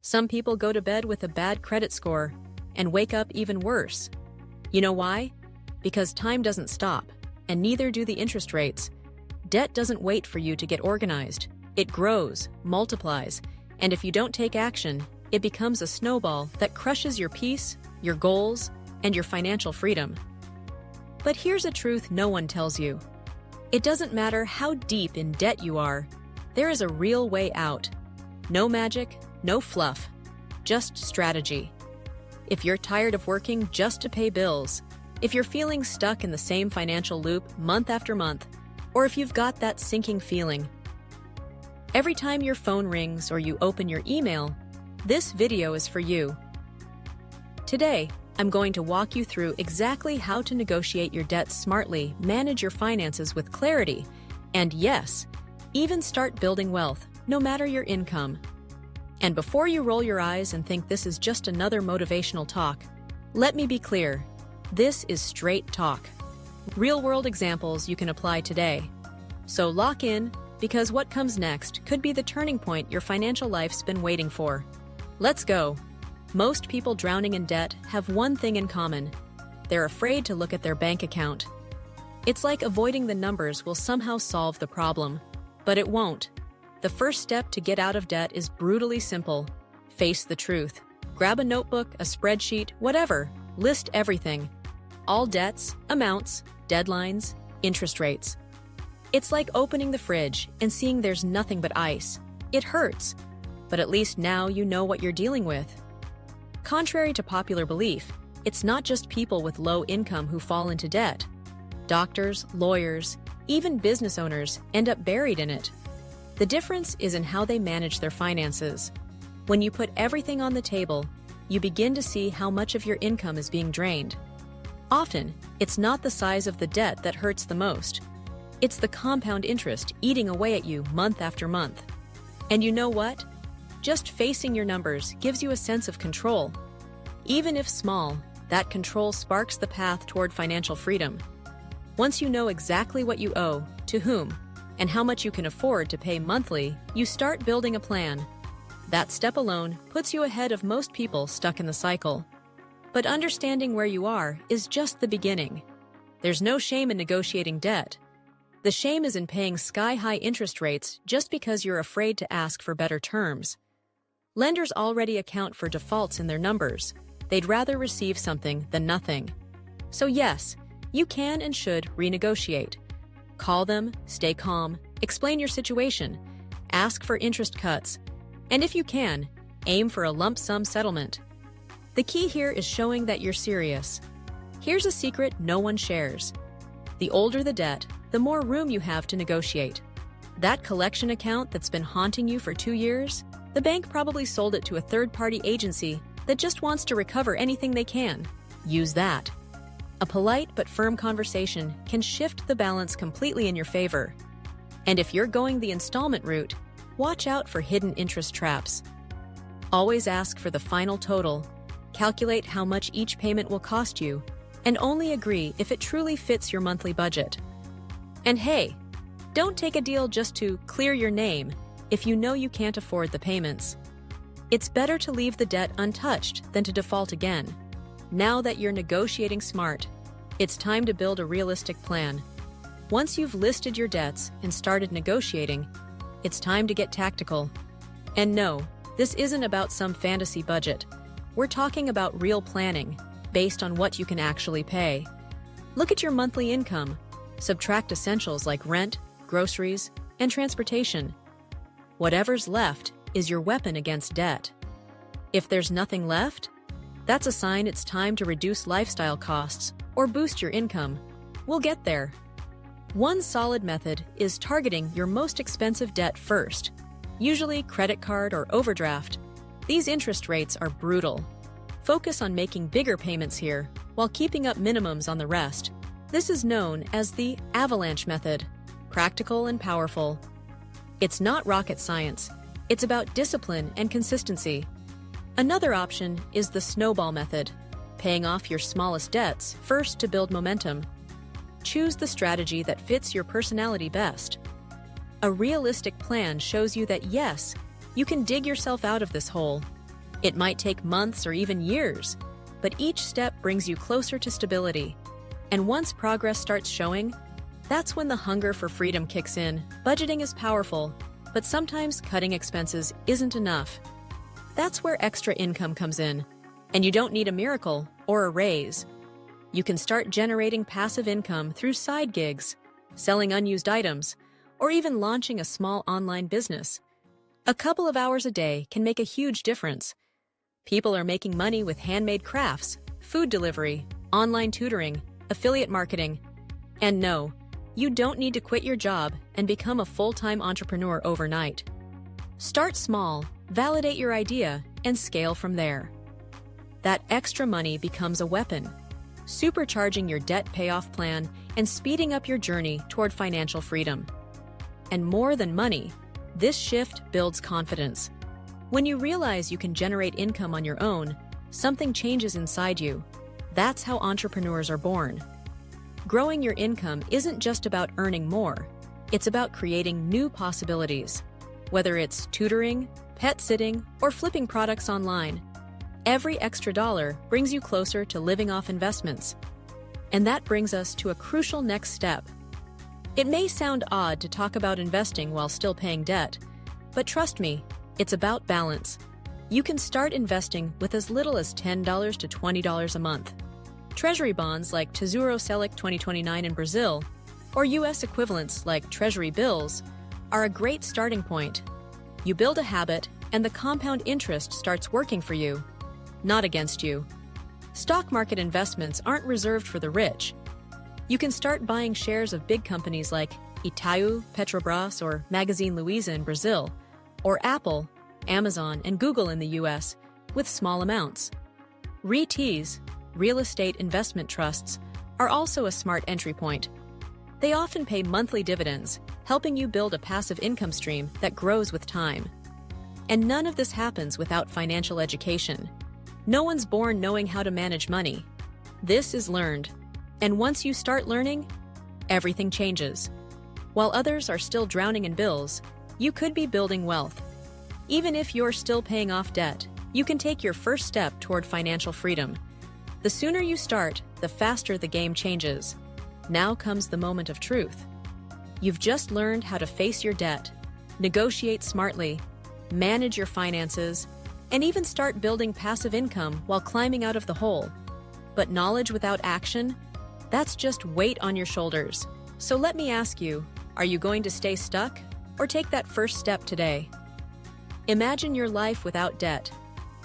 Some people go to bed with a bad credit score and wake up even worse. You know why? Because time doesn't stop, and neither do the interest rates. Debt doesn't wait for you to get organized. It grows, multiplies, and if you don't take action, it becomes a snowball that crushes your peace, your goals, and your financial freedom. But here's a truth no one tells you. It doesn't matter how deep in debt you are, there is a real way out. No magic, no fluff, just strategy. If you're tired of working just to pay bills, if you're feeling stuck in the same financial loop month after month, or if you've got that sinking feeling, every time your phone rings or you open your email, this video is for you. Today, I'm going to walk you through exactly how to negotiate your debts smartly, manage your finances with clarity, and yes, even start building wealth, no matter your income. And before you roll your eyes and think this is just another motivational talk, let me be clear, this is straight talk. Real-world examples you can apply today. So lock in, because what comes next could be the turning point your financial life's been waiting for. Let's go. Most people drowning in debt have one thing in common. They're afraid to look at their bank account. It's like avoiding the numbers will somehow solve the problem, but it won't. The first step to get out of debt is brutally simple. Face the truth. Grab a notebook, a spreadsheet, whatever. List everything. All debts, amounts, deadlines, interest rates. It's like opening the fridge and seeing there's nothing but ice. It hurts, but at least now you know what you're dealing with. Contrary to popular belief, it's not just people with low income who fall into debt. Doctors, lawyers, even business owners end up buried in it. The difference is in how they manage their finances. When you put everything on the table, you begin to see how much of your income is being drained. Often, it's not the size of the debt that hurts the most. It's the compound interest eating away at you month after month. And you know what? Just facing your numbers gives you a sense of control. Even if small, that control sparks the path toward financial freedom. Once you know exactly what you owe, to whom, and how much you can afford to pay monthly, you start building a plan. That step alone puts you ahead of most people stuck in the cycle. But understanding where you are is just the beginning. There's no shame in negotiating debt. The shame is in paying sky-high interest rates just because you're afraid to ask for better terms. Lenders already account for defaults in their numbers. They'd rather receive something than nothing. So yes, you can and should renegotiate. Call them, stay calm, explain your situation, ask for interest cuts, and if you can, aim for a lump sum settlement. The key here is showing that you're serious. Here's a secret no one shares. The older the debt, the more room you have to negotiate. That collection account that's been haunting you for 2 years, the bank probably sold it to a third-party agency that just wants to recover anything they can. Use that. A polite but firm conversation can shift the balance completely in your favor. And if you're going the installment route, watch out for hidden interest traps. Always ask for the final total, calculate how much each payment will cost you, and only agree if it truly fits your monthly budget. And hey, don't take a deal just to clear your name if you know you can't afford the payments. It's better to leave the debt untouched than to default again. Now that you're negotiating smart, it's time to build a realistic plan. Once you've listed your debts and started negotiating, it's time to get tactical. And no, this isn't about some fantasy budget. We're talking about real planning, based on what you can actually pay. Look at your monthly income. Subtract essentials like rent, groceries, and transportation. Whatever's left is your weapon against debt. If there's nothing left, that's a sign it's time to reduce lifestyle costs or boost your income. We'll get there. One solid method is targeting your most expensive debt first, usually credit card or overdraft. These interest rates are brutal. Focus on making bigger payments here while keeping up minimums on the rest. This is known as the avalanche method, practical and powerful. It's not rocket science. It's about discipline and consistency. Another option is the snowball method, paying off your smallest debts first to build momentum. Choose the strategy that fits your personality best. A realistic plan shows you that yes, you can dig yourself out of this hole, It might take months or even years, but each step brings you closer to stability. And once progress starts showing, that's when the hunger for freedom kicks in. Budgeting is powerful, but sometimes cutting expenses isn't enough. That's where extra income comes in, and you don't need a miracle or a raise. You can start generating passive income through side gigs, selling unused items, or even launching a small online business. A couple of hours a day can make a huge difference. People are making money with handmade crafts, food delivery, online tutoring, affiliate marketing. And no, you don't need to quit your job and become a full-time entrepreneur overnight. Start small, validate your idea, and scale from there. That extra money becomes a weapon, supercharging your debt payoff plan and speeding up your journey toward financial freedom. And more than money, this shift builds confidence. When you realize you can generate income on your own, something changes inside you. That's how entrepreneurs are born. Growing your income isn't just about earning more. It's about creating new possibilities. Whether it's tutoring, pet sitting, or flipping products online, every extra dollar brings you closer to living off investments. And that brings us to a crucial next step. It may sound odd to talk about investing while still paying debt, but trust me, it's about balance. You can start investing with as little as $10 to $20 a month. Treasury bonds like Tesouro Selic 2029 in Brazil, or U.S. equivalents like Treasury bills, are a great starting point. You build a habit, and the compound interest starts working for you, not against you. Stock market investments aren't reserved for the rich. You can start buying shares of big companies like Itaú, Petrobras, or Magazine Luiza in Brazil, or Apple, Amazon, and Google in the U.S. with small amounts. REITs, real estate investment trusts, are also a smart entry point. They often pay monthly dividends, helping you build a passive income stream that grows with time. And none of this happens without financial education. No one's born knowing how to manage money. This is learned. And once you start learning, everything changes. While others are still drowning in bills, you could be building wealth. Even if you're still paying off debt, you can take your first step toward financial freedom. The sooner you start, the faster the game changes. Now comes the moment of truth. You've just learned how to face your debt, negotiate smartly, manage your finances, and even start building passive income while climbing out of the hole. But knowledge without action? That's just weight on your shoulders. So let me ask you, are you going to stay stuck or take that first step today? Imagine your life without debt.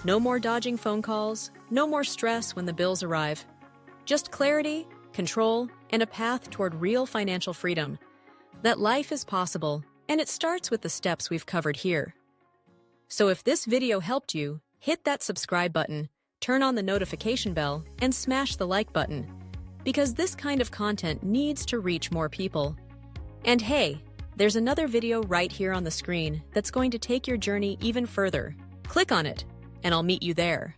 No more dodging phone calls, no more stress when the bills arrive. Just clarity, control, and a path toward real financial freedom. That life is possible, and it starts with the steps we've covered here. So if this video helped you, hit that subscribe button, turn on the notification bell, and smash the like button, because this kind of content needs to reach more people. And hey, there's another video right here on the screen that's going to take your journey even further. Click on it, and I'll meet you there.